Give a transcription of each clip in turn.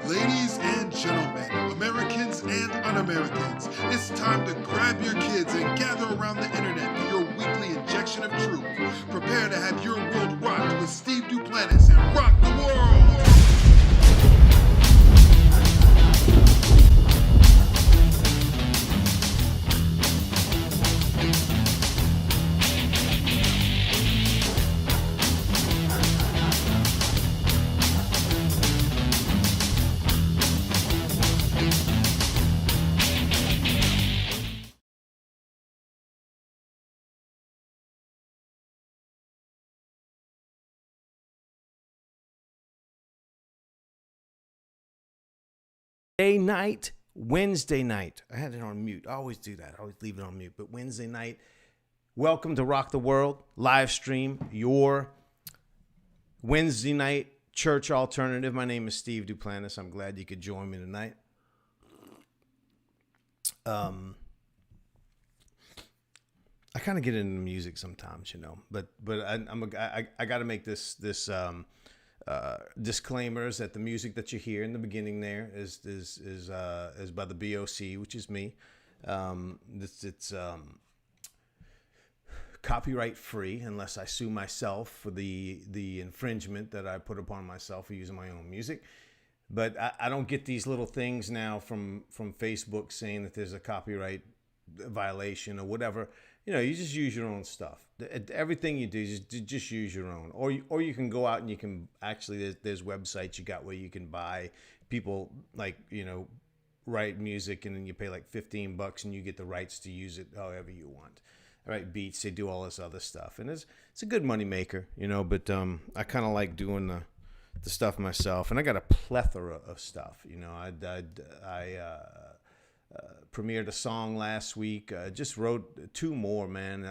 Ladies and gentlemen, Americans and un-Americans, it's time to grab your kids and gather around the internet for your weekly injection of truth. Prepare to have your world rocked with Steve Duplantis and rock the world! Wednesday night. I had it on mute. I always do that. I always leave it on mute. But Wednesday night, welcome to Rock the World, live stream, your Wednesday night church alternative. My name is Steve Duplantis. I'm glad you could join me tonight. I kind of get into music sometimes, you know, but I got to make this disclaimers that the music that you hear in the beginning there is by the BOC, which is me. It's copyright free unless I sue myself for the infringement that I put upon myself for using my own music. But I don't get these little things now from Facebook saying that there's a copyright violation or whatever. You know, you just use your own stuff. Everything you do, just use your own. Or you can go out and you can actually, there's websites you got where you can buy. People like, you know, write music and then you pay like $15 and you get the rights to use it however you want. All right, beats, they do all this other stuff. And it's a good money maker, you know, but I kind of like doing the stuff myself. And I got a plethora of stuff, you know. I premiered a song last week. Just wrote two more, man.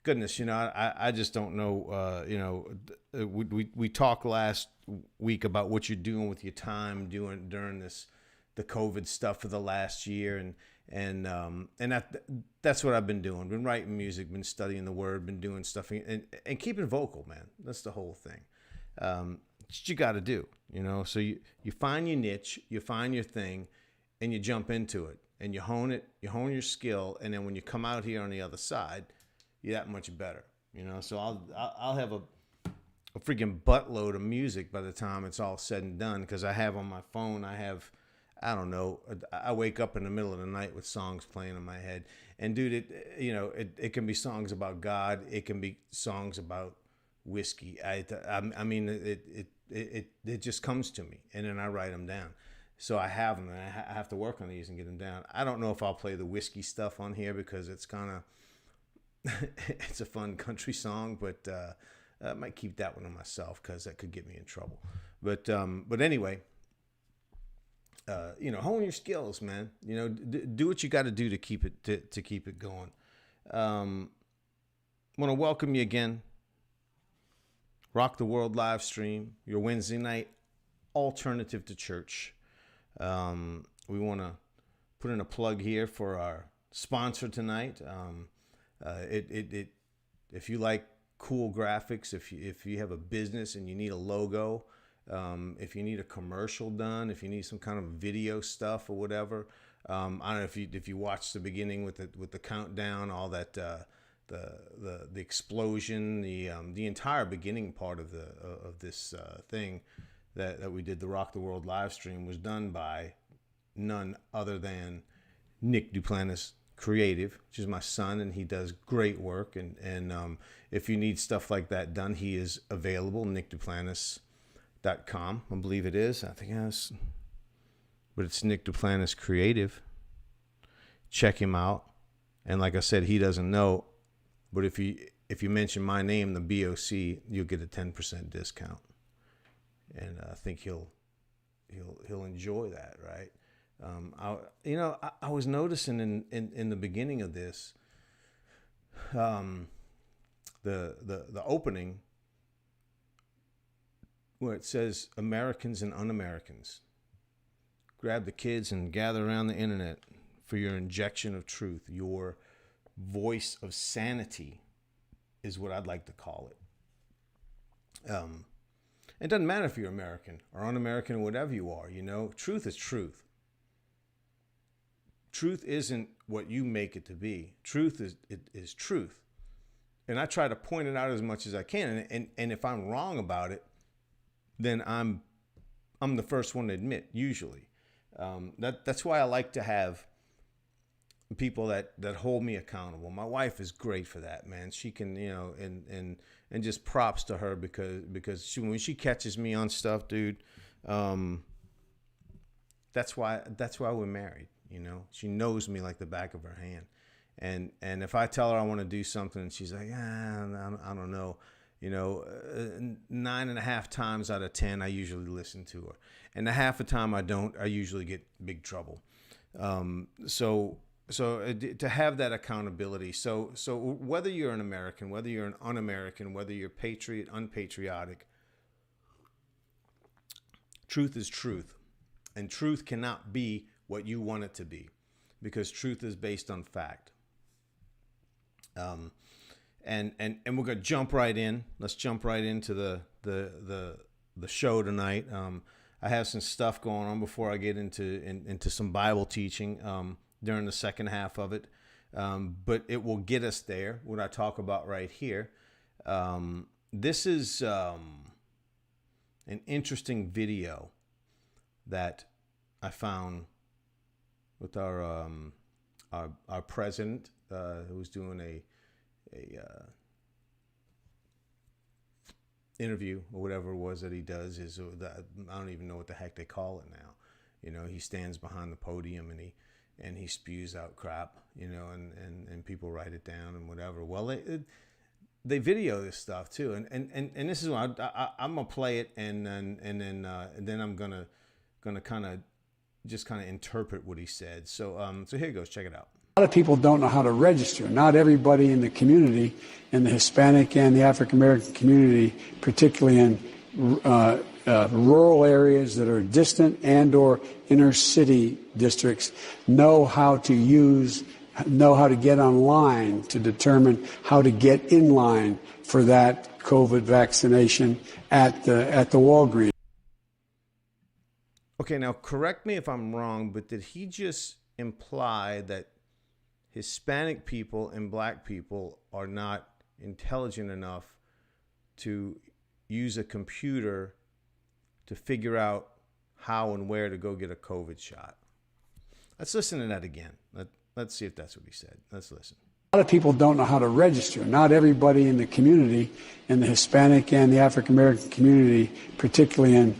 Goodness, you know, I just don't know. You know, we talked last week about what you're doing with your time during the COVID stuff for the last year, and that's what I've been doing. Been writing music, been studying the word, been doing stuff, and keeping vocal, man. That's the whole thing. It's what you got to do, you know. So you find your niche, you find your thing. And you jump into it and you hone it, you hone your skill. And then when you come out here on the other side, you're that much better, you know? So I'll have a freaking buttload of music by the time it's all said and done. Cause I have on my phone, I wake up in the middle of the night with songs playing in my head. And dude, it can be songs about God. It can be songs about whiskey. I mean, it just comes to me and then I write them down. So I have them, and I have to work on these and get them down. I don't know if I'll play the whiskey stuff on here because it's kind of, it's a fun country song, but I might keep that one to myself because that could get me in trouble. But anyway, you know, hone your skills, man. You know, do what you got to do to keep it going. Want to welcome you again. Rock the World live stream, your Wednesday night alternative to church. We want to put in a plug here for our sponsor tonight. If you like cool graphics, if you have a business and you need a logo, if you need a commercial done, if you need some kind of video stuff or whatever, I don't know if you watched the beginning with the countdown, all that, the explosion, the entire beginning part of this thing. That we did the Rock the World live stream was done by none other than Nick Duplantis Creative, which is my son, and he does great work. And if you need stuff like that done, he is available. NickDuplantis.com, I believe it is. I think it's, but it's Nick Duplantis Creative. Check him out. And like I said, he doesn't know, but if you mention my name, the BOC, you'll get a 10% discount. And I think he'll enjoy that, right? I was noticing in the beginning of this, the opening where it says Americans and un-Americans. Grab the kids and gather around the internet for your injection of truth, your voice of sanity is what I'd like to call it. It doesn't matter if you're American or un-American or whatever you are, you know, truth is truth. Truth isn't what you make it to be. Truth is truth. And I try to point it out as much as I can. And if I'm wrong about it, then I'm the first one to admit, usually. That's why I like to have people that hold me accountable. My wife is great for that, man. She can, you know, and just props to her because when she catches me on stuff, dude, that's why we're married. You know, she knows me like the back of her hand. And if I tell her I want to do something and she's like, I don't know, you know, 9.5 times out of 10, I usually listen to her. And the half the time I don't, I usually get big trouble. So to have that accountability. So whether you're an American, whether you're an un-American, whether you're patriot, unpatriotic, truth is truth. And truth cannot be what you want it to be, because truth is based on fact. And we're gonna jump right in. Let's jump right into the show tonight. I have some stuff going on before I get into some Bible teaching during the second half of it, but it will get us there. What I talk about right here. This is an interesting video that I found with our president, who was doing a interview or whatever it was that he does. I don't even know what the heck they call it now. You know, he stands behind the podium and he spews out crap, you know, and people write it down and whatever. Well, they video this stuff too, and this is what I'm gonna play it, and then I'm gonna kind of interpret what he said. So here it goes. Check it out. A lot of people don't know how to register. Not everybody in the community, in the Hispanic and the African American community, particularly in rural areas that are distant and or inner city districts, know how to get online to determine how to get in line for that COVID vaccination at the Walgreens. Okay, now correct me if I'm wrong, but did he just imply that Hispanic people and black people are not intelligent enough to use a computer to figure out how and where to go get a COVID shot? Let's listen to that again. Let's see if that's what he said. Let's listen. A lot of people don't know how to register. Not everybody in the community, in the Hispanic and the African American community, particularly in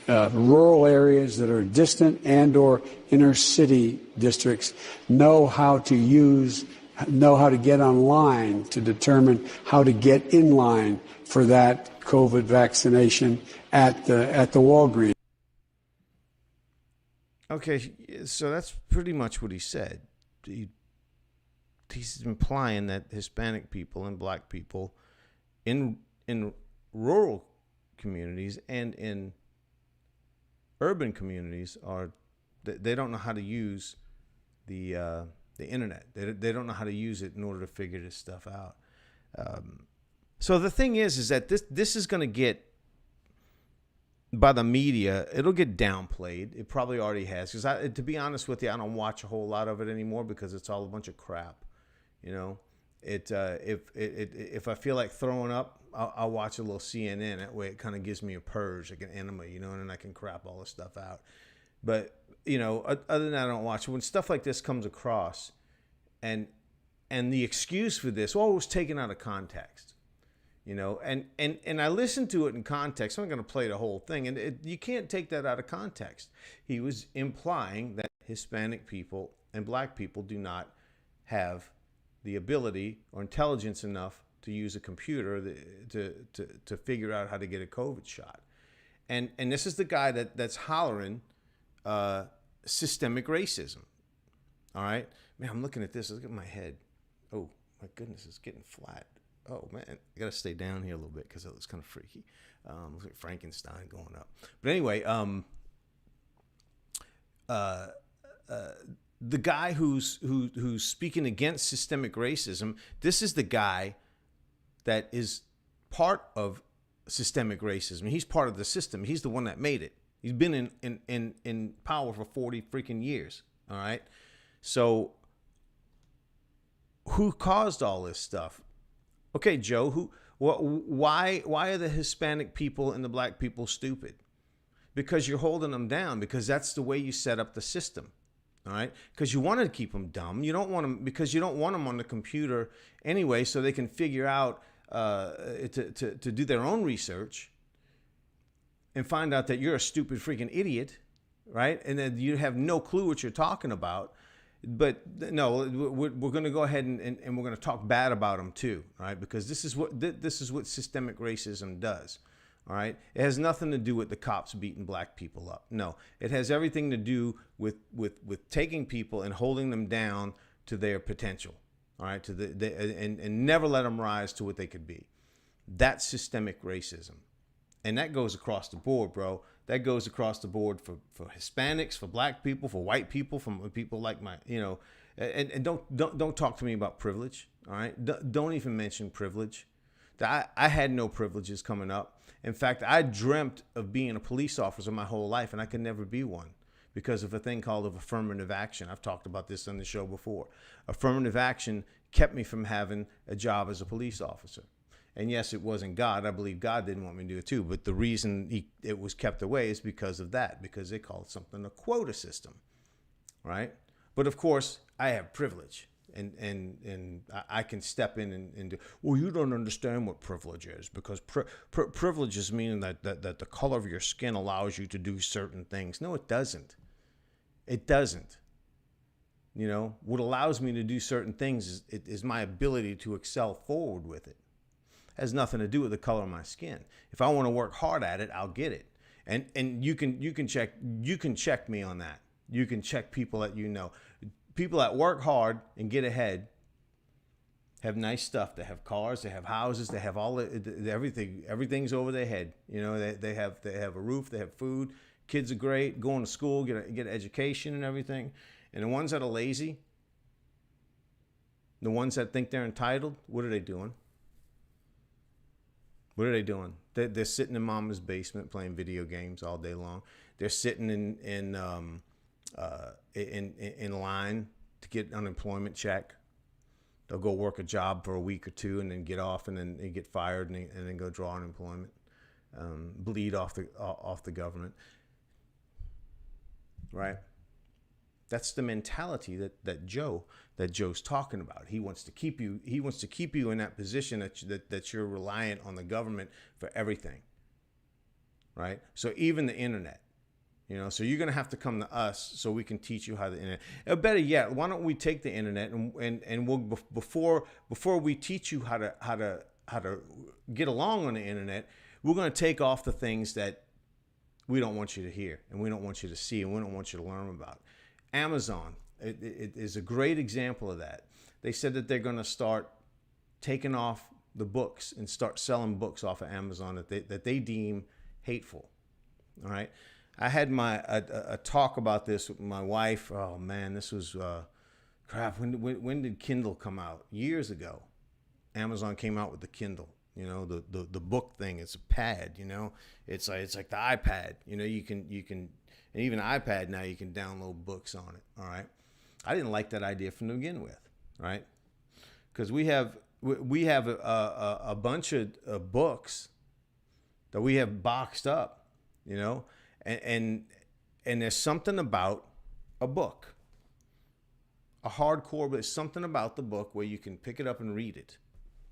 rural areas that are distant and or inner city districts, know how to get online to determine how to get in line for that COVID vaccination at the Walgreens. Okay, so that's pretty much what he said. He's implying that Hispanic people and black people in rural communities and in urban communities they don't know how to use the internet. They don't know how to use it in order to figure this stuff out. So the thing is that this is going to get, by the media, it'll get downplayed. It probably already has. Because to be honest with you, I don't watch a whole lot of it anymore because it's all a bunch of crap. You know, if I feel like throwing up, I'll watch a little CNN. That way, it kind of gives me a purge, like an enema, you know, and then I can crap all this stuff out. But you know, other than that, I don't watch it. When stuff like this comes across, and the excuse for this, it was taken out of context. You know, and I listened to it in context. I'm not going to play the whole thing. And you can't take that out of context. He was implying that Hispanic people and black people do not have the ability or intelligence enough to use a computer to figure out how to get a COVID shot. And this is the guy that's hollering systemic racism. All right? Man, I'm looking at this. Look at my head. Oh, my goodness, it's getting flat. Oh, man, I got to stay down here a little bit because it looks kind of freaky. Looks like Frankenstein going up. But anyway, the guy who's speaking against systemic racism, this is the guy that is part of systemic racism. He's part of the system. He's the one that made it. He's been in power for 40 freaking years. All right. So who caused all this stuff? Okay, Joe, why are the Hispanic people and the black people stupid? Because you're holding them down, because that's the way you set up the system. All right. Because you want to keep them dumb. You don't want them, because you don't want them on the computer anyway, so they can figure out to do their own research and find out that you're a stupid freaking idiot, right? And that you have no clue what you're talking about. But no, we're going to go ahead and we're going to talk bad about them too, right? Because this is what systemic racism does, all right? It has nothing to do with the cops beating black people up. No, it has everything to do with taking people and holding them down to their potential, all right? And never let them rise to what they could be. That's systemic racism. And that goes across the board, bro. That goes across the board for Hispanics, for black people, for white people, for people like my, and don't talk to me about privilege. All right. Don't even mention privilege. I had no privileges coming up. In fact, I dreamt of being a police officer my whole life, and I could never be one because of a thing called affirmative action. I've talked about this on the show before. Affirmative action kept me from having a job as a police officer. And yes, it wasn't God. I believe God didn't want me to do it too. But the reason it was kept away is because of that, because they call something a quota system, right? But of course, I have privilege, and I can step in and do. Well, you don't understand what privilege is, because privilege is meaning that the color of your skin allows you to do certain things. No, it doesn't. It doesn't. What allows me to do certain things is my ability to excel forward with it. Has nothing to do with the color of my skin. If I want to work hard at it, I'll get it. And you can check me on that. You can check people that people that work hard and get ahead have nice stuff. They have cars, they have houses, they have everything. Everything's over their head. They have a roof, they have food. Kids are great, going to school, get an education and everything. And the ones that are lazy, the ones that think they're entitled, what are they doing? What are they doing? They're sitting in mama's basement playing video games all day long. They're sitting in line to get unemployment check. They'll go work a job for a week or two and then get off, and then they get fired and then go draw unemployment, bleed off the government. Right? That's the mentality that Joe's talking about. He wants to keep you in that position that you're reliant on the government for everything. Right? So even the internet, so you're going to have to come to us so we can teach you how the internet. Or better yet, why don't we take the internet and we'll before we teach you how to get along on the internet, we're going to take off the things that we don't want you to hear, and we don't want you to see, and we don't want you to learn about. Amazon it is a great example of that. They said that they're going to start taking off the books and start selling books off of Amazon that they deem hateful. All right. I had a talk about this with my wife. Oh man, this was crap. When did Kindle come out? Years ago. Amazon came out with the Kindle. The book thing. It's a pad. It's like the iPad. You can. And even iPad now, you can download books on it. All right. I didn't like that idea from the begin with, right? Because we have a bunch of books that we have boxed up, and there's something about a book, a hardcore, but there's something about the book where you can pick it up and read it.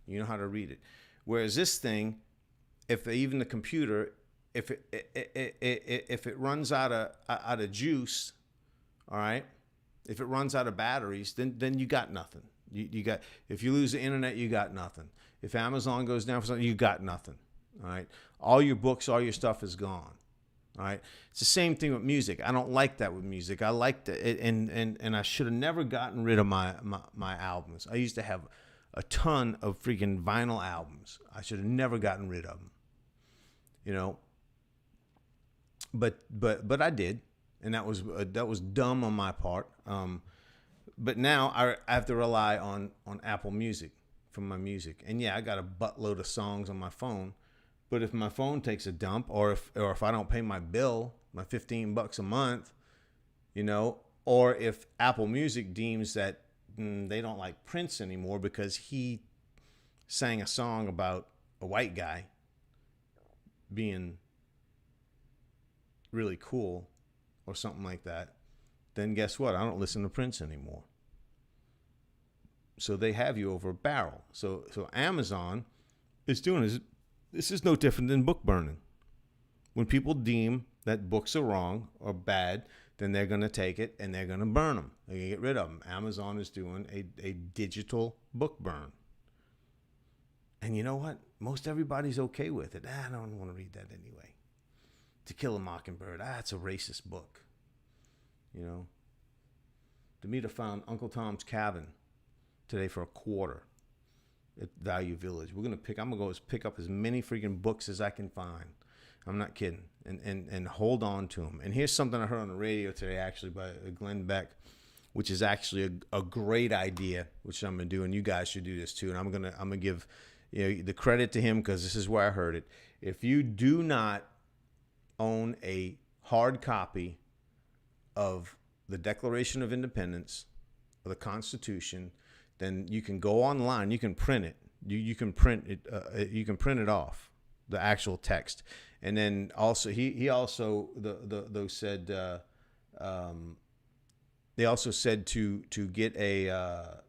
You know how to read it. Whereas this thing, even the computer, if it runs out of juice, all right, if it runs out of batteries, then you got nothing. You got, if you lose the internet, you got nothing. If Amazon goes down for something, you got nothing. All right, all your books, all your stuff is gone. All right, it's the same thing with music. I don't like that with music. I liked it, and I should have never gotten rid of my albums. I used to have a ton of freaking vinyl albums. I should have never gotten rid of them. But I did, and that was dumb on my part. But now I have to rely on Apple Music for my music, and yeah, I got a buttload of songs on my phone, But if my phone takes a dump, or if I don't pay my bill, my $15 a month, or if Apple Music deems that they don't like Prince anymore because he sang a song about a white guy being really cool or something like that, then guess what? I don't listen to Prince anymore. So they have you over a barrel. So Amazon is doing this is no different than book burning. When people deem that books are wrong or bad, then they're going to take it and they're going to burn them. They're going to get rid of them. Amazon is doing a digital book burn. And you know what? Most everybody's okay with it. I don't want to read that anyway. To Kill a Mockingbird. It's a racist book. Demeter found Uncle Tom's Cabin today for $25 at Value Village. I'm gonna go pick up as many freaking books as I can find. I'm not kidding, and hold on to them. And here's something I heard on the radio today, actually, by Glenn Beck, which is actually a great idea, which I'm gonna do, and you guys should do this too. And I'm gonna give the credit to him because this is where I heard it. If you do not own a hard copy of the Declaration of Independence or the Constitution, then you can go online. You can print it. You can print it. You can print it off, the actual text. And then also he also those said they also said to get a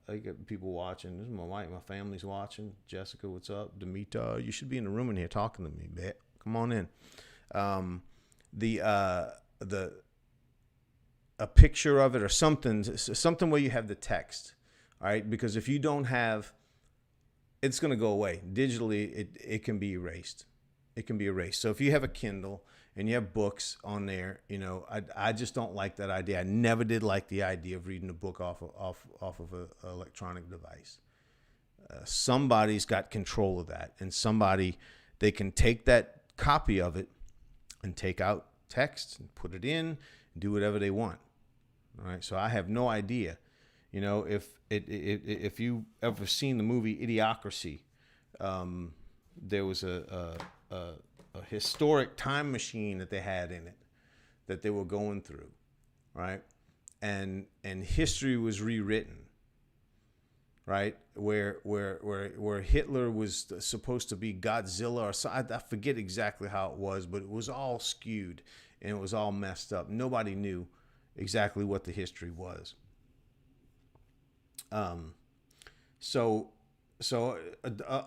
I get people watching. This is my wife. My family's watching. Jessica, what's up? Demeter, you should be in the room in here talking to me, man. Come on in. A picture of it or something where you have the text. All right, because if you don't have, it's going to go away. Digitally, it can be erased. It can be erased. So if you have a Kindle and you have books on there, I just don't like that idea. I never did like the idea of reading a book off of an electronic device. Somebody's got control of that, and they can take that copy of it and take out text and put it in, and do whatever they want. All right, so I have no idea. If you ever seen the movie Idiocracy, there was a historic time machine that they had in it that they were going through, right? And history was rewritten, right? Where Hitler was supposed to be Godzilla or so, I forget exactly how it was, but it was all skewed and it was all messed up. Nobody knew exactly what the history was. So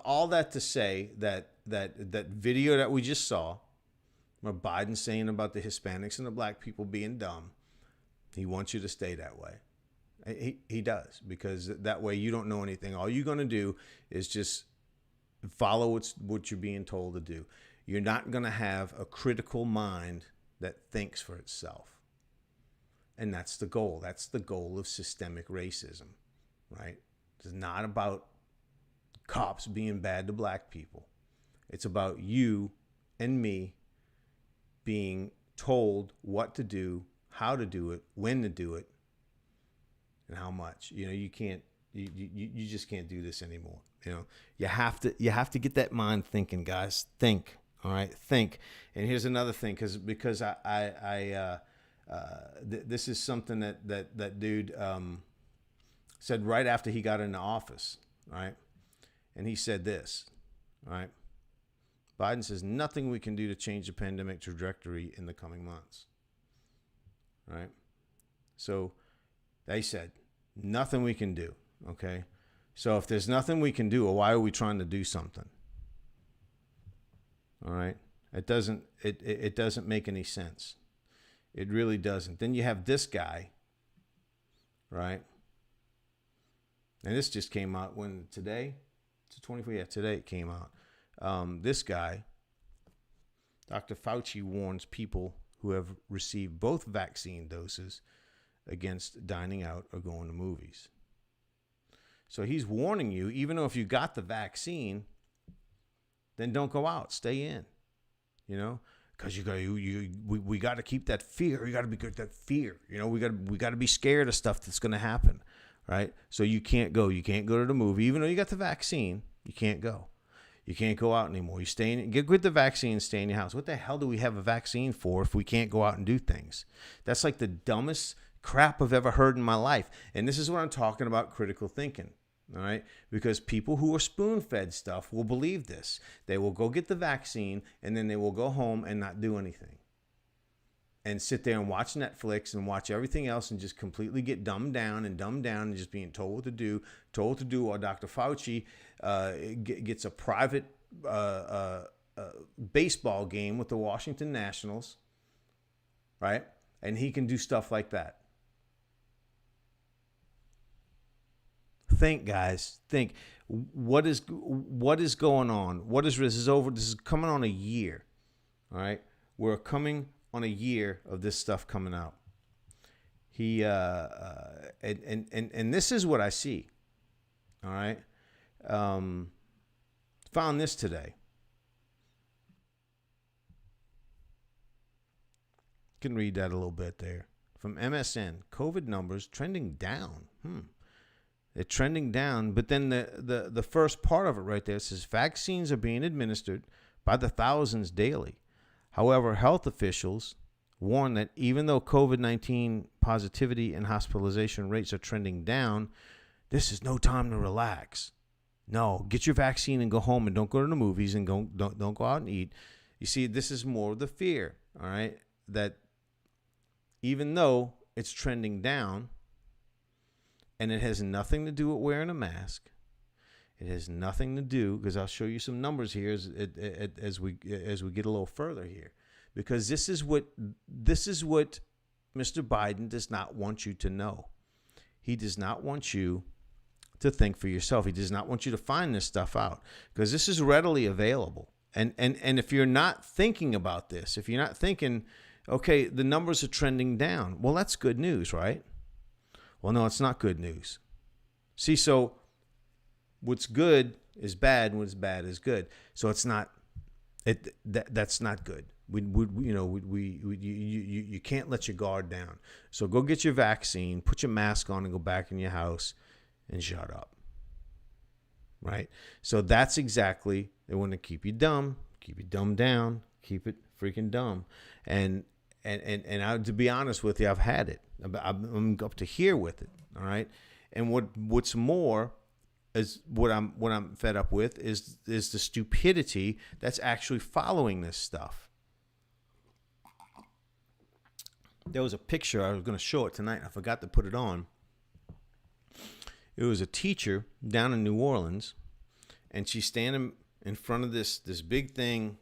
all that to say that video that we just saw, where Biden's saying about the Hispanics and the black people being dumb, he wants you to stay that way. He does, because that way you don't know anything. All you're going to do is just follow what you're being told to do. You're not going to have a critical mind that thinks for itself. And that's the goal. That's the goal of systemic racism, right? It's not about cops being bad to black people. It's about you and me being told what to do, how to do it, when to do it, and how much. You can't. You just can't do this anymore. You have to get that mind thinking, guys. Think. All right, think. And here's another thing, because this is something that dude said right after he got into office, right? And he said this, right? Biden says nothing we can do to change the pandemic trajectory in the coming months, right? So they said nothing we can do, okay? So if there's nothing we can do, why are we trying to do something? All right? It doesn't make any sense. It really doesn't. Then you have this guy, right? And this just came out today? It's 24. Yeah, today it came out. This guy, Dr. Fauci, warns people who have received both vaccine doses against dining out or going to movies. So he's warning you, even though if you got the vaccine, then don't go out. Stay in, because we got to keep that fear. You got to be good that fear. We got to be scared of stuff that's going to happen, right? So you can't go. You can't go to the movie, even though you got the vaccine. You can't go. You can't go out anymore. You stay in, get the vaccine, stay in your house. What the hell do we have a vaccine for if we can't go out and do things? That's like the dumbest crap I've ever heard in my life. And this is what I'm talking about, critical thinking. All right? Because people who are spoon-fed stuff will believe this. They will go get the vaccine, and then they will go home and not do anything. And sit there and watch Netflix and watch everything else and just completely get dumbed down and just being told what to do, while Dr. Fauci gets a private baseball game with the Washington Nationals, right? And he can do stuff like that. Think, guys. Think. What is going on? This is over. This is coming on a year. All right. We're coming on a year of this stuff coming out. And this is what I see. All right. Found this today. Can read that a little bit there. From MSN, COVID numbers trending down. They're trending down, but then the first part of it right there says vaccines are being administered by the thousands daily. However, health officials warn that even though COVID-19 positivity and hospitalization rates are trending down, this is no time to relax. No, get your vaccine and go home, and don't go to the movies, and don't go out and eat. You see, this is more of the fear, all right, that even though it's trending down, and it has nothing to do with wearing a mask. It has nothing to do, because I'll show you some numbers here as we get a little further here, because this is what Mr. Biden does not want you to know. He does not want you to think for yourself. He does not want you to find this stuff out, because this is readily available. And if you're not thinking about this, if you're not thinking, okay, the numbers are trending down, well, that's good news, right? Well, no, it's not good news. See, so what's good is bad, and what's bad is good. So it's not. That's not good. You can't let your guard down. So go get your vaccine, put your mask on, and go back in your house and shut up. Right. So that's exactly, they want to keep you dumb, keep you dumbed down, keep it freaking dumb, and to be honest with you, I've had it. I'm up to here with it. All right. And what's more is what I'm fed up with is the stupidity that's actually following this stuff. There was a picture, I was going to show it tonight. I forgot to put it on. It was a teacher down in New Orleans, and she's standing in front of this big thing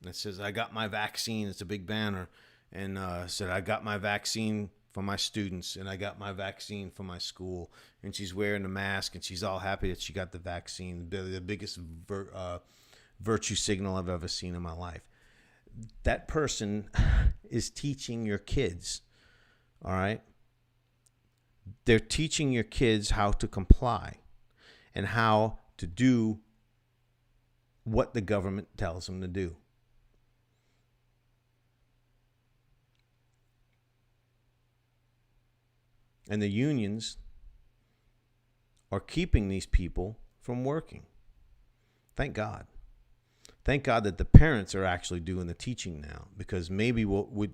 that says, "I got my vaccine." It's a big banner. And said, "I got my vaccine for my students, and I got my vaccine for my school." And she's wearing a mask, and she's all happy that she got the vaccine. The biggest virtue signal I've ever seen in my life. That person is teaching your kids, all right? They're teaching your kids how to comply and how to do what the government tells them to do. And the unions are keeping these people from working. Thank God. Thank God that the parents are actually doing the teaching now, because maybe we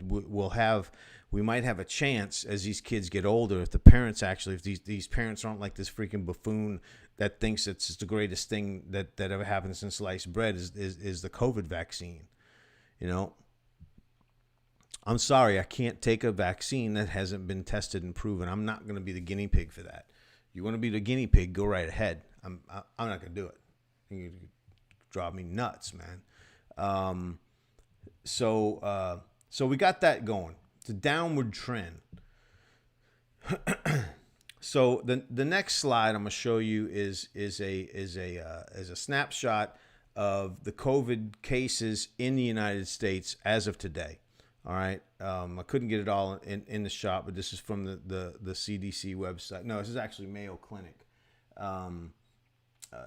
might have a chance as these kids get older if the parents actually, if these parents aren't like this freaking buffoon that thinks it's the greatest thing that ever happened since sliced bread is the COVID vaccine. You know, I'm sorry, I can't take a vaccine that hasn't been tested and proven. I'm not going to be the guinea pig for that. You want to be the guinea pig, go right ahead. I'm not going to do it. You drive me nuts, man. So we got that going. It's a downward trend. So the next slide I'm going to show you is a snapshot of the COVID cases in the United States as of today. All right. I couldn't get it all in the shot, but this is from the CDC website. No, this is actually Mayo Clinic,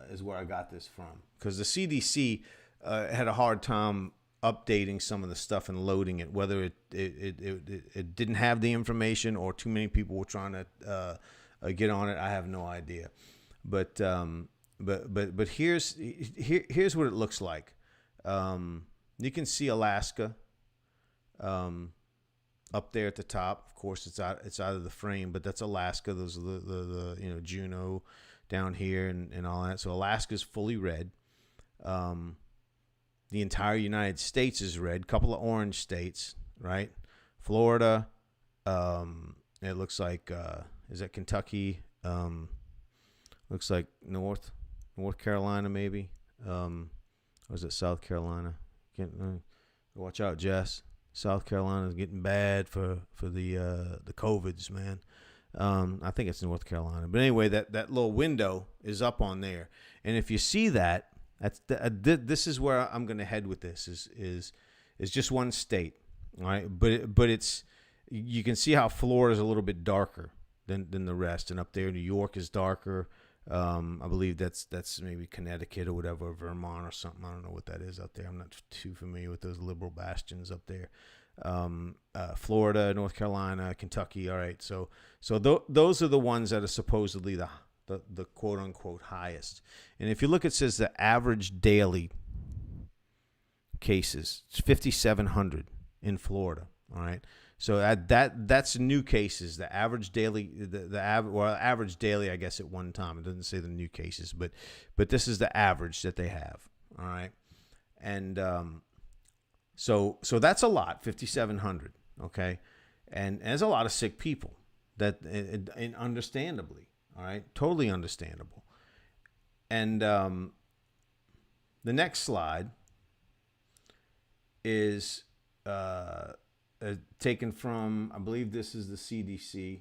is where I got this from. Because the CDC had a hard time updating some of the stuff and loading it, whether it didn't have the information or too many people were trying to get on it. I have no idea. But but here's what it looks like. You can see Alaska up there at the top. Of course, it's out of the frame, but that's Alaska. Those are the Juneau down here and all that. So Alaska's fully red. The entire United States is red. Couple of orange states, right? Florida. It looks like is that Kentucky? Looks like North Carolina maybe. Or is it South Carolina? Watch out, Jess. South Carolina is getting bad for the COVIDs, man. I think it's North Carolina, but anyway, that little window is up on there, and if you see that, this is where I'm going to head with this. Is just one state, all right? But it's you can see how Florida is a little bit darker than the rest, and up there, New York is darker. I believe that's maybe Connecticut or whatever, Vermont or something. I don't know what that is out there. I'm not too familiar with those liberal bastions up there. Florida, North Carolina, Kentucky. All right, so those are the ones that are supposedly the quote unquote highest. And if you look, it says the average daily cases, it's 5,700 in Florida. All right. So that's new cases. The average daily, average daily, I guess at one time. It doesn't say the new cases, but this is the average that they have. All right, and so that's a lot, 5,700. Okay, and there's a lot of sick people that, and understandably, all right, totally understandable. And the next slide is. Taken from, I believe this is the CDC.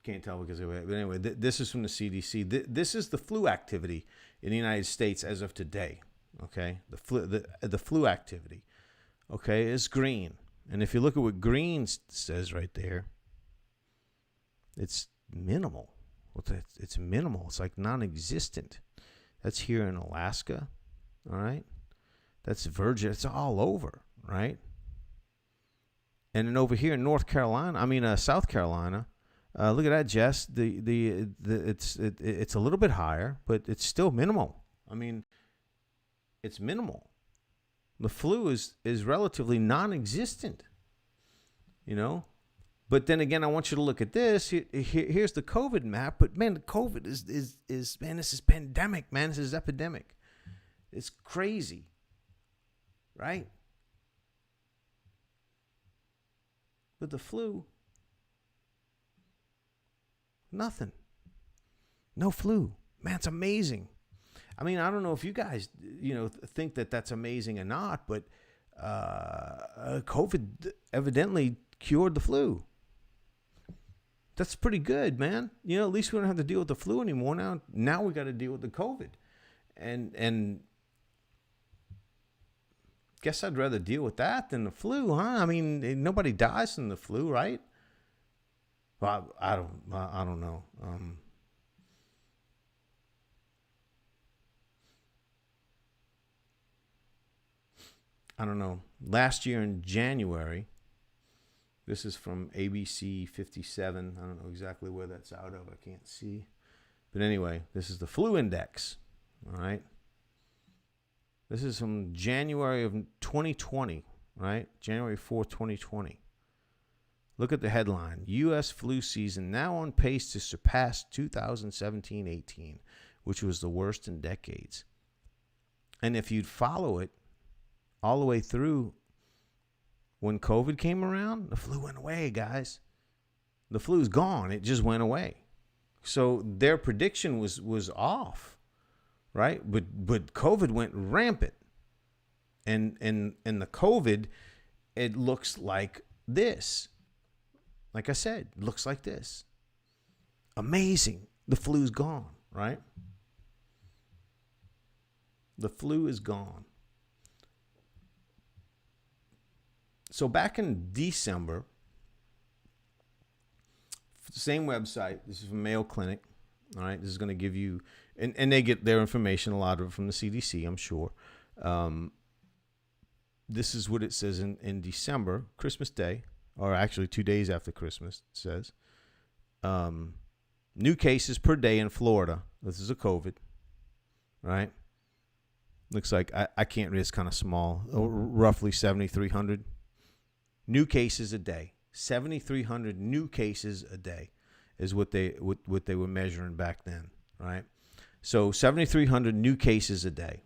Can't tell because, but anyway, this is from the CDC. This is the flu activity in the United States as of today. Okay, the flu activity, okay, is green, and if you look at what green says right there, it's minimal. It's minimal. It's like non-existent. That's here in Alaska. All right. That's Virgin. It's all over, right? And then over here in South Carolina, look at that, Jess. It's a little bit higher, but it's still minimal. I mean, it's minimal. The flu is relatively non-existent, But then again, I want you to look at this. Here's the COVID map. But man, the COVID is man, this is pandemic, man. This is epidemic. It's crazy. Right? But the flu, nothing. No flu. Man, it's amazing. I mean, I don't know if you guys, think that that's amazing or not, but COVID evidently cured the flu. That's pretty good, man. At least we don't have to deal with the flu anymore. Now we got to deal with the COVID. And guess I'd rather deal with that than the flu, huh? I mean, nobody dies from the flu, right? Well, I don't know. I don't know. Last year in January, this is from ABC 57. I don't know exactly where that's out of. I can't see. But anyway, this is the flu index, all right? This is from January of 2020, right? January 4th, 2020. Look at the headline. U.S. flu season now on pace to surpass 2017-18, which was the worst in decades. And if you'd follow it all the way through, when COVID came around, the flu went away, guys. The flu's gone. It just went away. So their prediction was off. Right, but COVID went rampant, and the COVID, it looks like this. Like I said, it looks like this. Amazing. The flu's gone. Right. The flu is gone. So back in December, same website. This is from Mayo Clinic. All right, this is going to give you, and they get their information, a lot of it from the CDC, I'm sure. This is what it says in December, Christmas Day, or actually 2 days after Christmas, it says. New cases per day in Florida. This is a COVID, right? Looks like I can't read. It's kind of small. Roughly 7,300 new cases a day. 7,300 new cases a day is what they were measuring back then, right? So 7,300 new cases a day.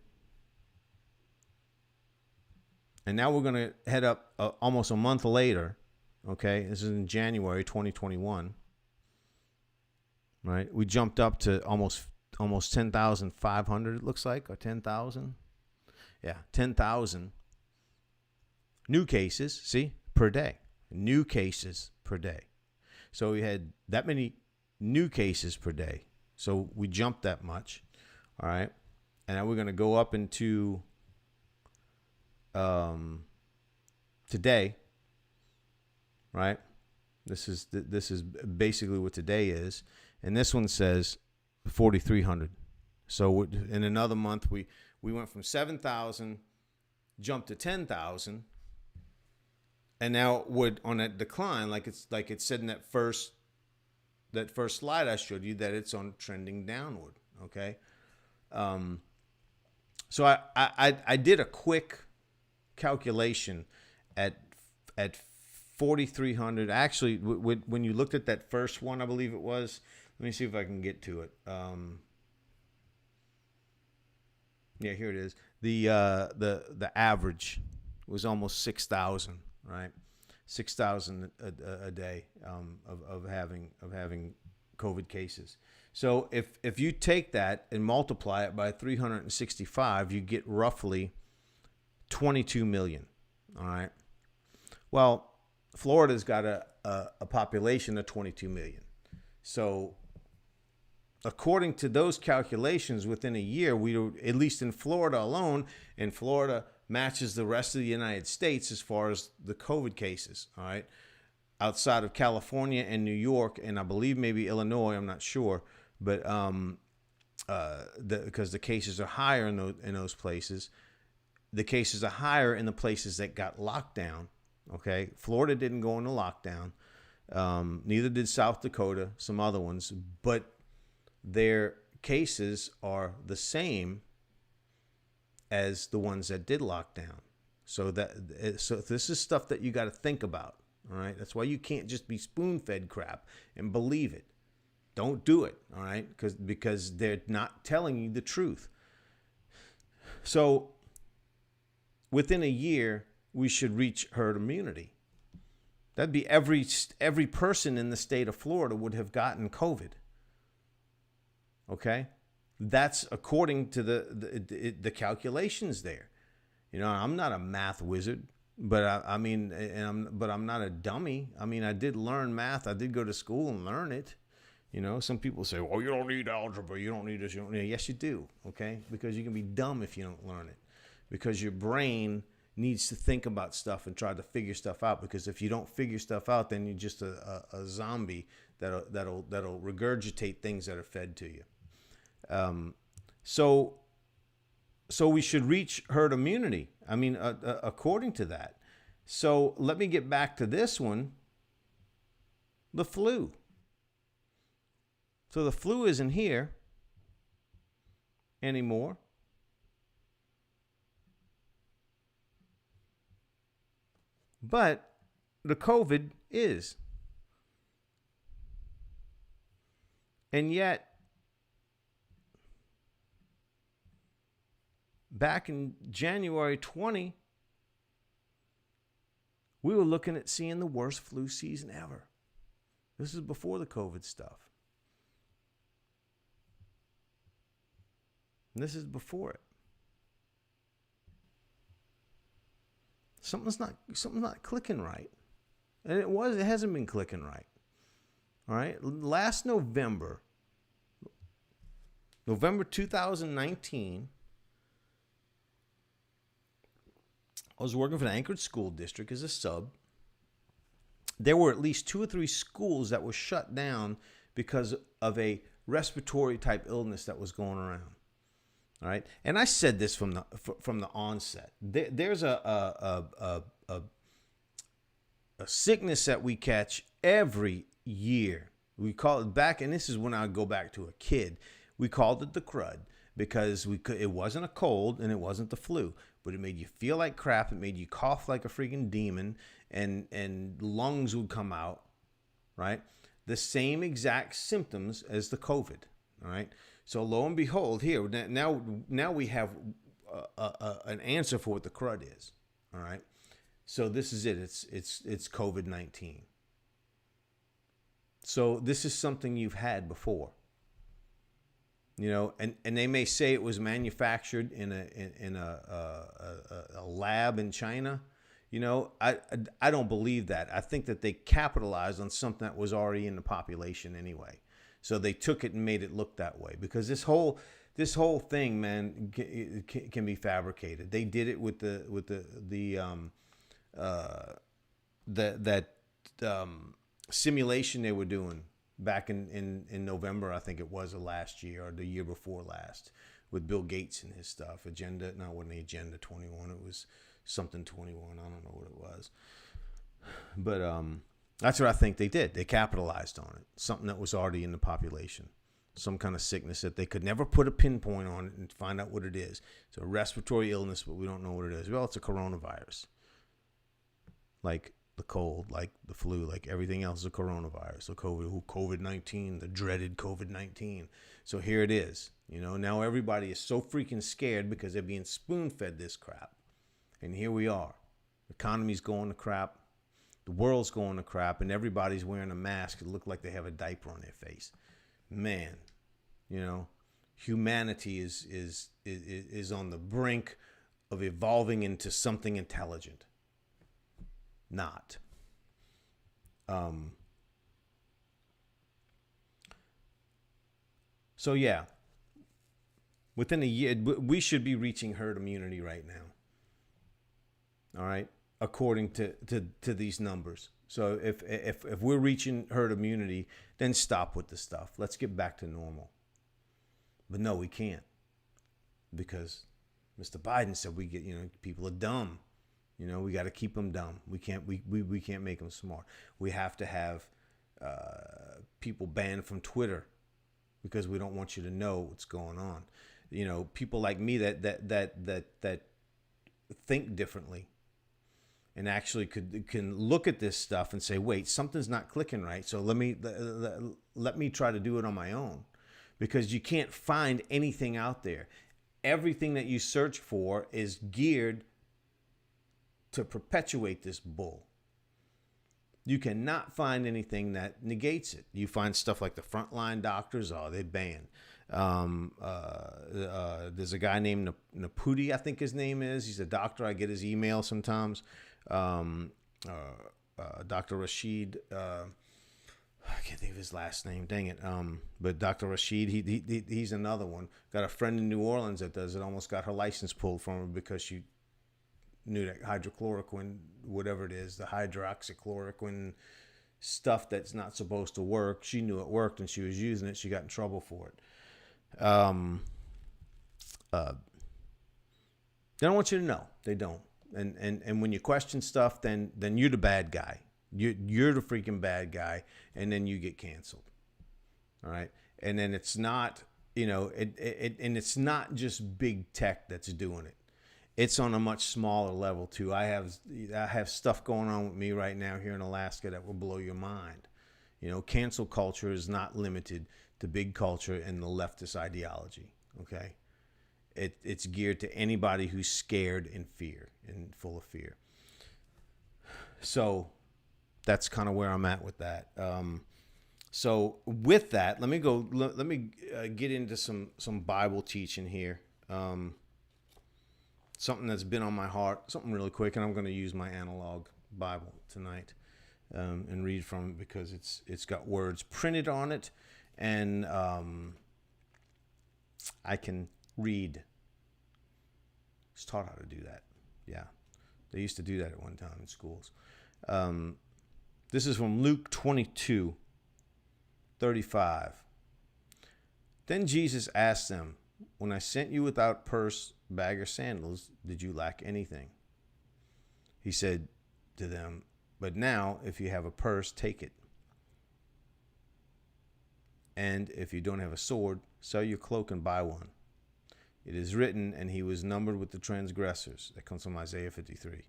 And now we're going to head up almost a month later, okay? This is in January 2021, right? We jumped up to almost 10,500, it looks like, or 10,000. Yeah, 10,000 new cases, see, per day. New cases per day. So we had that many new cases per day. So we jumped that much, all right? And now we're going to go up into today, right? This is basically what today is. And this one says 4,300. So in another month, we went from 7,000, jumped to 10,000, and now would on that decline, like it said in that first slide I showed you, that it's on trending downward. Okay, so I did a quick calculation at 4,300. Actually, when you looked at that first one, I believe it was. Let me see if I can get to it. Yeah, here it is. The average was almost 6,000, right? 6,000 a day of having COVID cases. So if you take that and multiply it by 365, you get roughly 22 million. All right. Well, Florida's got a population of 22 million. So according to those calculations, within a year, we were, at least in Florida alone, and Florida matches the rest of the United States as far as the COVID cases, all right? Outside of California and New York, and I believe maybe Illinois, I'm not sure, but because the cases are higher in those places. The cases are higher in the places that got locked down, okay? Florida didn't go into lockdown. Neither did South Dakota, some other ones, but their cases are the same as the ones that did lock down. So this is stuff that you got to think about, all right? That's why you can't just be spoon-fed crap and believe it. Don't do it, all right? Because they're not telling you the truth. So within a year, we should reach herd immunity. That'd be every person in the state of Florida would have gotten COVID. Okay, that's according to the calculations there. You know, I'm not a math wizard, but but I'm not a dummy. I mean, I did learn math. I did go to school and learn it. You know, some people say, "Well, you don't need algebra. You don't need this. You don't need it." Yes, you do. Okay, because you can be dumb if you don't learn it, because your brain needs to think about stuff and try to figure stuff out. Because if you don't figure stuff out, then you're just a zombie that'll regurgitate things that are fed to you. So we should reach herd immunity. I mean, according to that. So let me get back to this one, the flu. So the flu isn't here anymore. But the COVID is. And yet, back in January 20, we were looking at seeing the worst flu season ever. This is before the COVID stuff. And this is before it. Something's not clicking right. And it hasn't been clicking right. All right? Last November 2019, I was working for the Anchorage School District as a sub. There were at least 2 or 3 schools that were shut down because of a respiratory type illness that was going around. All right, and I said this from the onset. There's a sickness that we catch every year We call it back, and this is when I go back to a kid. We called it the crud because it wasn't a cold and it wasn't the flu, but it made you feel like crap. It made you cough like a freaking demon, and lungs would come out, right? The same exact symptoms as the COVID, all right? So lo and behold, here now we have an answer for what the crud is, all right? So this is it. It's COVID-19. So this is something you've had before, you know, and they may say it was manufactured in a lab in China. You know, I don't believe that. I think that they capitalized on something that was already in the population anyway. So they took it and made it look that way, because this whole thing, man, can be fabricated. They did it with that simulation they were doing back in November, I think it was, of last year or the year before last, with Bill Gates and his stuff. It wasn't the Agenda 21. It was something 21. I don't know what it was. But that's what I think they did. They capitalized on it. Something that was already in the population. Some kind of sickness that they could never put a pinpoint on it and find out what it is. It's a respiratory illness, but we don't know what it is. Well, it's a coronavirus. Like the cold, like the flu, like everything else is a coronavirus. The COVID-19, the dreaded COVID-19. So here it is. You know, now everybody is so freaking scared because they're being spoon-fed this crap. And here we are. The economy's going to crap. The world's going to crap, and everybody's wearing a mask to look like they have a diaper on their face. Man, you know, humanity is on the brink of evolving into something intelligent. Not. So yeah, within a year, we should be reaching herd immunity right now. All right, according to these numbers. So if we're reaching herd immunity, then stop with the stuff. Let's get back to normal. But no, we can't, because Mr. Biden said people are dumb. You know, we got to keep them dumb. We can't make them smart. We have to have people banned from Twitter because we don't want you to know what's going on. You know, people like me that think differently and actually can look at this stuff and say, wait, something's not clicking right. So let me try to do it on my own, because you can't find anything out there. Everything that you search for is geared to perpetuate this bull. You cannot find anything that negates it. You find stuff like the frontline doctors, they banned. There's a guy named Naputi, I think his name is. He's a doctor. I get his email sometimes. Dr. Rashid, I can't think of his last name, dang it. But Dr. Rashid, he's another one. Got a friend in New Orleans that does it. Almost got her license pulled from her because she knew that hydrochloroquine, whatever it is, the hydroxychloroquine stuff that's not supposed to work. She knew it worked and she was using it. She got in trouble for it. They don't want you to know. They don't. And when you question stuff, then you're the bad guy. You're the freaking bad guy, and then you get canceled. All right. And then it's not, and it's not just big tech that's doing it. It's on a much smaller level too. I have stuff going on with me right now here in Alaska that will blow your mind. Cancel culture is not limited to big culture and the leftist ideology. Okay. It's geared to anybody who's scared and full of fear. So that's kind of where I'm at with that. So with that, let me get into some Bible teaching here. Something that's been on my heart, something really quick, and I'm going to use my analog Bible tonight and read from it because it's got words printed on it, and I can read. I was taught how to do that. Yeah, they used to do that at one time in schools. This is from Luke 22:35. Then Jesus asked them, "When I sent you without purse, bag, or sandals, did you lack anything?" He said to them, "But now, if you have a purse, take it. And if you don't have a sword, sell your cloak and buy one. It is written, and he was numbered with the transgressors. That comes from Isaiah 53.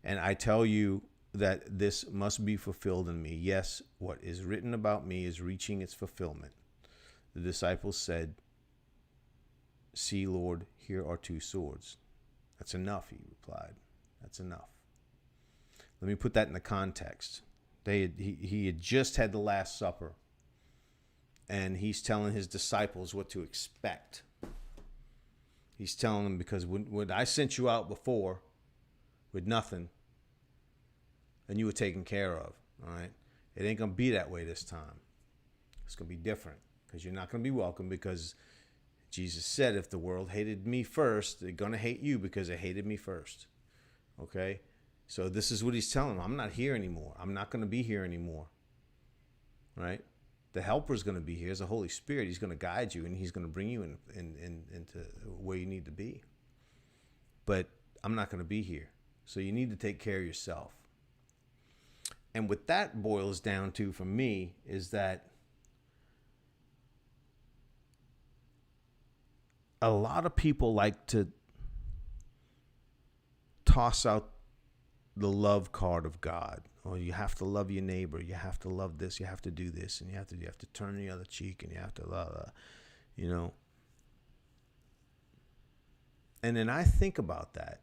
And I tell you that this must be fulfilled in me. Yes, what is written about me is reaching its fulfillment. The disciples said, see, Lord, here are 2 swords. That's enough, he replied. That's enough. Let me put that in the context. He had just had the Last Supper, and he's telling his disciples what to expect. He's telling them, because when I sent you out before with nothing, and you were taken care of, all right? It ain't going to be that way this time. It's going to be different, because you're not going to be welcome, because Jesus said, if the world hated me first, they're going to hate you because they hated me first. Okay? So this is what he's telling them. I'm not here anymore. I'm not going to be here anymore. Right? The helper's going to be here. As the Holy Spirit, he's going to guide you, and he's going to bring you into where you need to be. But I'm not going to be here. So you need to take care of yourself. And what that boils down to for me is that a lot of people like to toss out the love card of God. Oh, you have to love your neighbor. You have to love this. You have to do this, and you have to turn the other cheek, and you have to, you know. And then I think about that.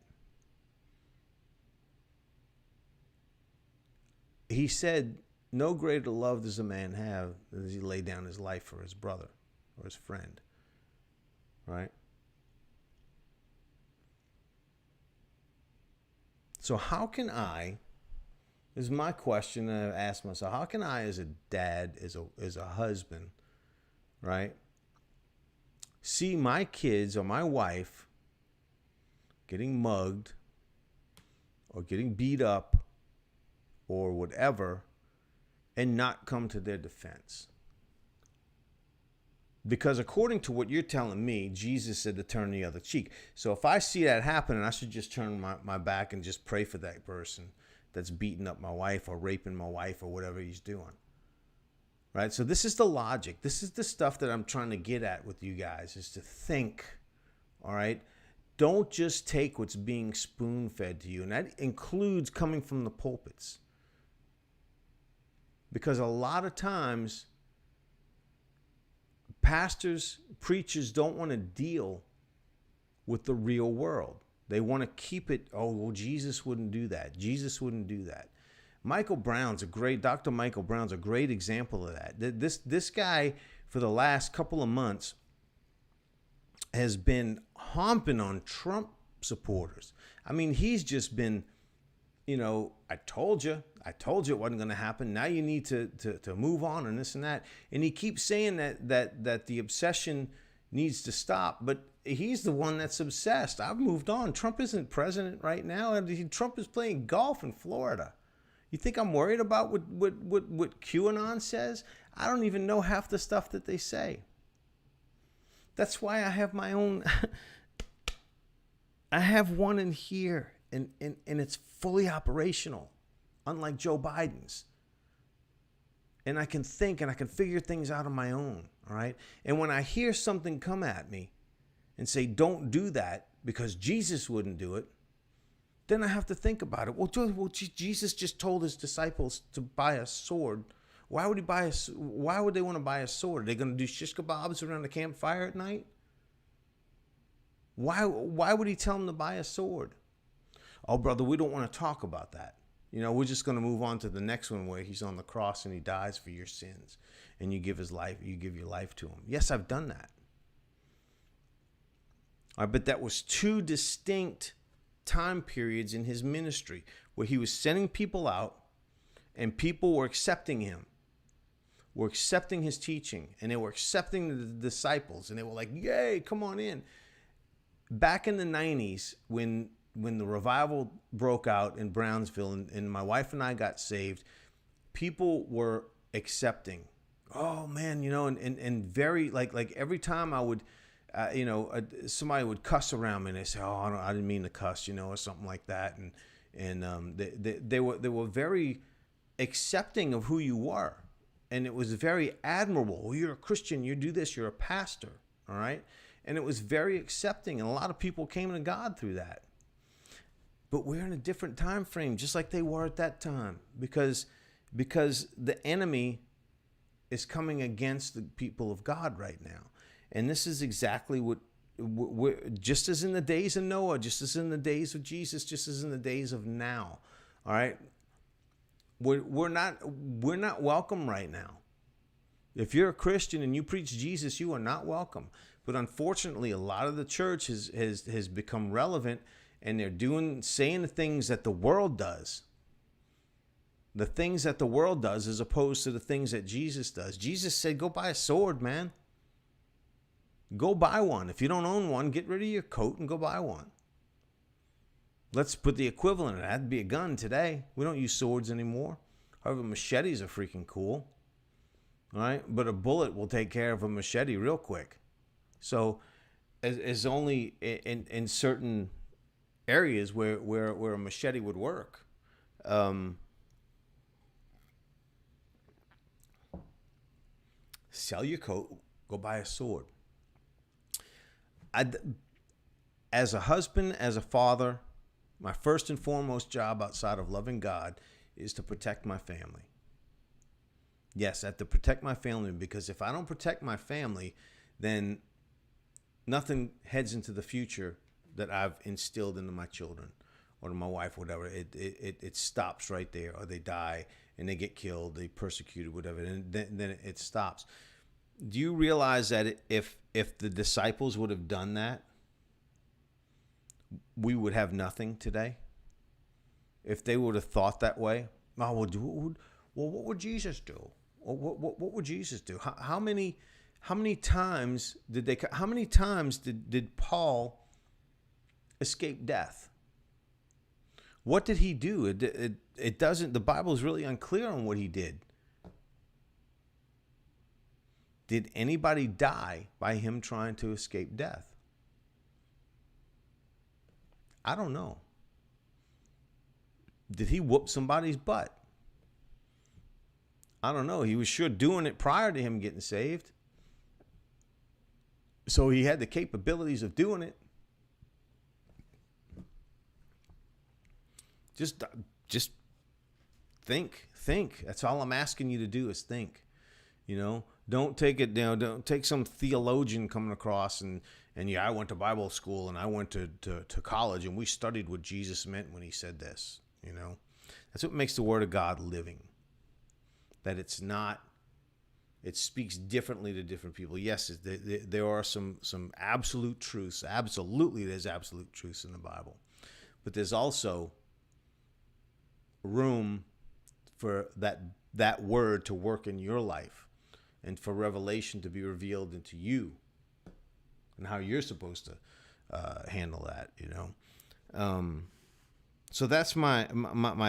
He said, "No greater love does a man have than he lay down his life for his brother or his friend." Right? So how can I, this is my question that I've asked myself, how can I as a dad, as a husband, right, see my kids or my wife getting mugged or getting beat up or whatever and not come to their defense? Because according to what you're telling me, Jesus said to turn the other cheek. So if I see that happening, I should just turn my back and just pray for that person that's beating up my wife or raping my wife or whatever he's doing. Right? So this is the logic. This is the stuff that I'm trying to get at with you guys, is to think, all right? Don't just take what's being spoon-fed to you. And that includes coming from the pulpits. Because a lot of times, pastors, preachers don't want to deal with the real world. They want to keep it, oh, well, Jesus wouldn't do that. Jesus wouldn't do that. Dr. Michael Brown's a great example of that. This guy, for the last couple of months, has been humping on Trump supporters. I mean, he's just been, I told you it wasn't going to happen. Now you need to move on and this and that. And he keeps saying that the obsession needs to stop, but he's the one that's obsessed. I've moved on. Trump isn't president right now. Trump is playing golf in Florida. You think I'm worried about what QAnon says? I don't even know half the stuff that they say. That's why I have my own. I have one in here, and it's fully operational, unlike Joe Biden's. And I can think and I can figure things out on my own, all right? And when I hear something come at me and say, don't do that because Jesus wouldn't do it, then I have to think about it. Well, Jesus just told his disciples to buy a sword. Why would they want to buy a sword? Are they going to do shish kebabs around the campfire at night? Why would he tell them to buy a sword? Oh, brother, we don't want to talk about that. We're just going to move on to the next one where he's on the cross and he dies for your sins and you give your life to him. Yes, I've done that. All right, but that was two distinct time periods in his ministry where he was sending people out and people were accepting him, were accepting his teaching, and they were accepting the disciples, and they were like, yay, come on in. Back in the 90s, when the revival broke out in Brownsville and my wife and I got saved, people were accepting. Oh man, and very like every time I would, somebody would cuss around me and they say, oh, I didn't mean to cuss, or something like that. And they were very accepting of who you were. and it was very admirable. Well, you're a Christian, you do this, you're a pastor, all right? And it was very accepting, and a lot of people came to God through that. But we're in a different time frame, just like they were at that time, because the enemy is coming against the people of God right now. And this is exactly what we're, just as in the days of Noah, just as in the days of Jesus, just as in the days of now. All right, we're not welcome right now. If you're a Christian and you preach Jesus, you are not welcome. But unfortunately, a lot of the church has become relevant, and they're saying the things that the world does. The things that the world does as opposed to the things that Jesus does. Jesus said, go buy a sword, man. Go buy one. If you don't own one, get rid of your coat and go buy one. Let's put the equivalent of that. That'd be a gun today. We don't use swords anymore. However, machetes are freaking cool. All right? But a bullet will take care of a machete real quick. So, as only in certain areas where a machete would work. Sell your coat, go buy a sword. As a husband, as a father, my first and foremost job outside of loving God is to protect my family. Yes, I have to protect my family, because if I don't protect my family, then nothing heads into the future that I've instilled into my children or to my wife, whatever. It stops right there, or they die and they get killed, they persecuted, whatever, and then it stops. Do you realize that if the disciples would have done that, we would have nothing today? If they would have thought that way, what would Jesus do? What would Jesus do? How many times did Paul escape death? What did he do? It doesn't. The Bible is really unclear on what he did. Did anybody die by him trying to escape death? I don't know. Did he whoop somebody's butt? I don't know. He was sure doing it prior to him getting saved. So he had the capabilities of doing it. Just think. That's all I'm asking you to do is think. You know, don't take it down. Don't take some theologian coming across and I went to Bible school and I went to college and we studied what Jesus meant when he said this. You know, that's what makes the Word of God living. That it's not. It speaks differently to different people. Yes, there are some absolute truths. Absolutely, there's absolute truths in the Bible, but there's also room for that word to work in your life, and for revelation to be revealed into you, and how you're supposed to handle that. You know, so that's my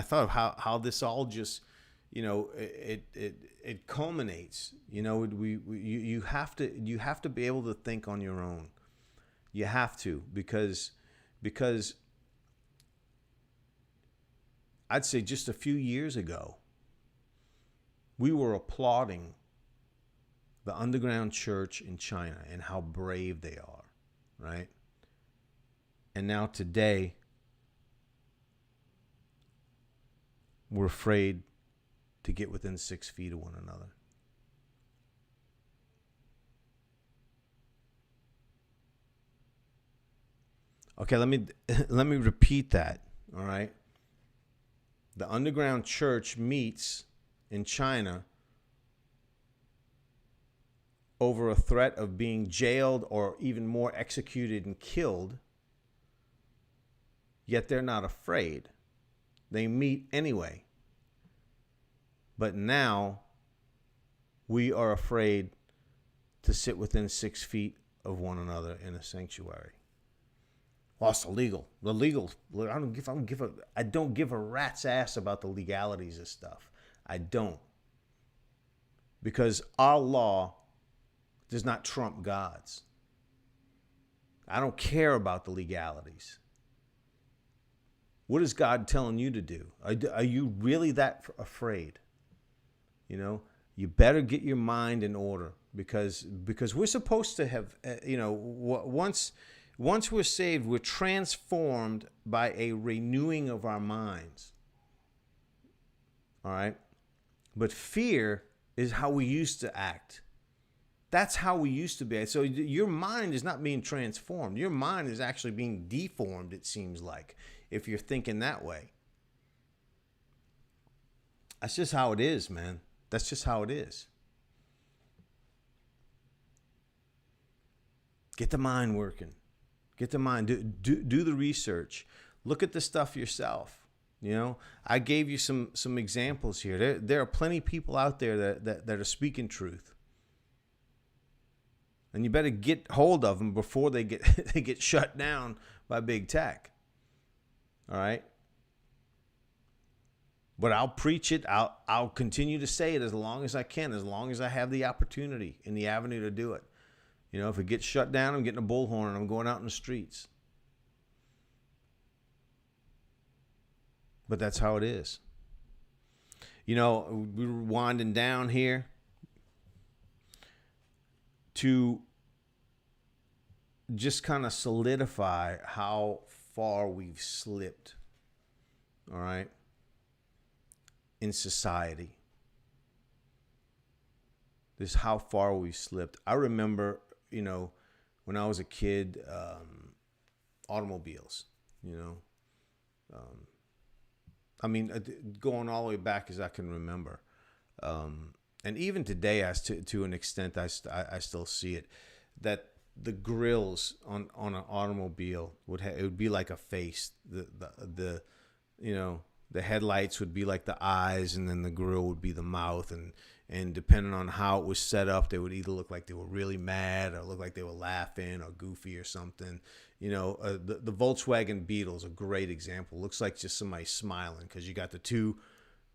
thought of how this all just. You know, it culminates. You know, you have to be able to think on your own. You have to, because I'd say just a few years ago, we were applauding the underground church in China and how brave they are, right? And now today, we're afraid to get within 6 feet of one another. Okay, let me repeat that, all right? The underground church meets in China over a threat of being jailed or even more executed and killed, yet they're not afraid. They meet anyway. But now we are afraid to sit within 6 feet of one another in a sanctuary. Well, it's illegal. The legal. I don't give a rat's ass about the legalities of stuff. I don't. Because our law does not trump God's. I don't care about the legalities. What is God telling you to do? Are you really that afraid? You know, you better get your mind in order, because we're supposed to have, once we're saved, we're transformed by a renewing of our minds. All right? But fear is how we used to act. That's how we used to be. So your mind is not being transformed. Your mind is actually being deformed, it seems like, if you're thinking that way. That's just how it is, man. That's just how it is. Get the mind working. Get the mind. Do the research. Look at the stuff yourself. I gave you some examples here. There are plenty of people out there that are speaking truth. And you better get hold of them before they get shut down by big tech. All right? But I'll preach it. I'll continue to say it as long as I can, as long as I have the opportunity and the avenue to do it. If it gets shut down, I'm getting a bullhorn and I'm going out in the streets. But that's how it is. We're winding down here to just kind of solidify how far we've slipped, all right, in society. This is how far we've slipped. I remember, when I was a kid, automobiles, going all the way back as I can remember. And even today, to an extent, I still see it, that the grills on an automobile it would be like a face. The headlights would be like the eyes, and then the grill would be the mouth, and depending on how it was set up, they would either look like they were really mad or look like they were laughing or goofy or something. The Volkswagen Beetle is a great example. Looks like just somebody smiling, because you got the two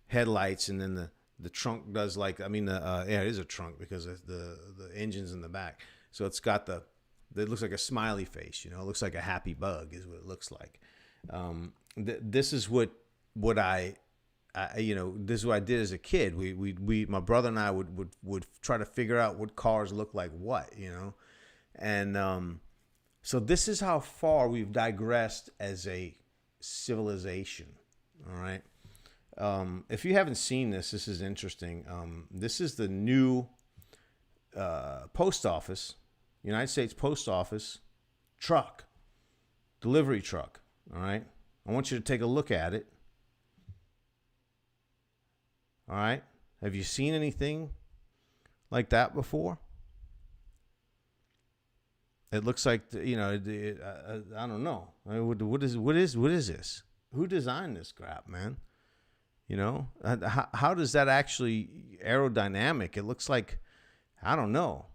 headlights, and then the trunk does it is a trunk because the engine's in the back. So it's got it looks like a smiley face, it looks like a happy bug is what it looks like. This is what I this is what I did as a kid. My brother and I would try to figure out what cars look like what, and so this is how far we've digressed as a civilization. All right. If you haven't seen this is interesting. This is the new post office, United States Post Office truck, delivery truck. All right. I want you to take a look at it. All right. Have you seen anything like that before? It looks like, I don't know. What is this? Who designed this crap, man? How does that actually aerodynamic? It looks like, I don't know.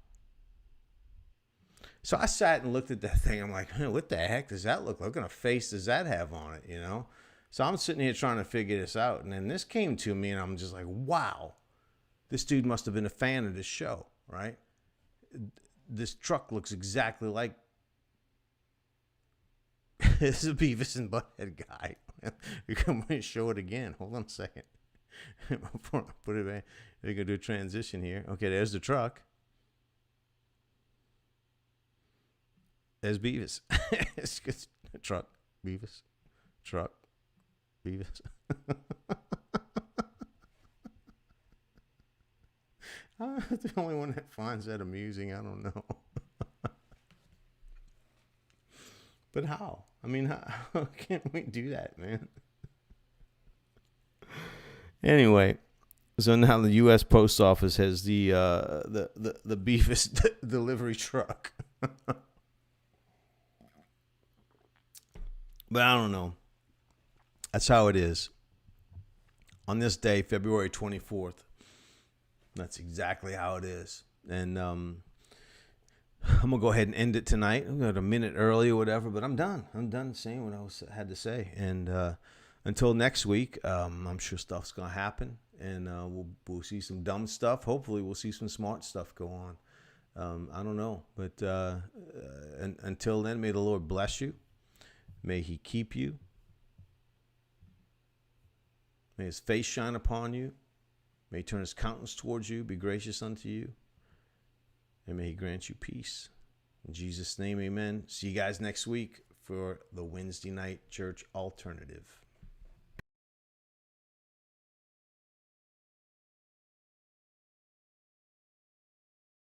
So I sat and looked at that thing. I'm like, what the heck does that look like? What kind of face does that have on it, So I'm sitting here trying to figure this out. And then this came to me, and I'm just like, wow, this dude must have been a fan of this show, right? This truck looks exactly like this is a Beavis and Butthead guy. We're going to show it again. Hold on a second. Before I put it back, we're going to do a transition here. Okay, there's the truck. There's Beavis. It's truck, Beavis, truck, Beavis. I'm the only one that finds that amusing. I don't know. But how? How can we do that, man? Anyway, so now the U.S. Post Office has the Beavis delivery truck. But I don't know. That's how it is. On this day, February 24th, that's exactly how it is. And I'm going to go ahead and end it tonight. I'm going to a minute early or whatever, but I'm done. I'm done saying what I had to say. And until next week, I'm sure stuff's going to happen. And we'll see some dumb stuff. Hopefully, we'll see some smart stuff go on. I don't know. But until then, may the Lord bless you. May he keep you. May his face shine upon you May he turn his countenance towards you, be gracious unto you, and may he grant you peace. In Jesus' name, amen. See you guys next week for the Wednesday Night Church Alternative.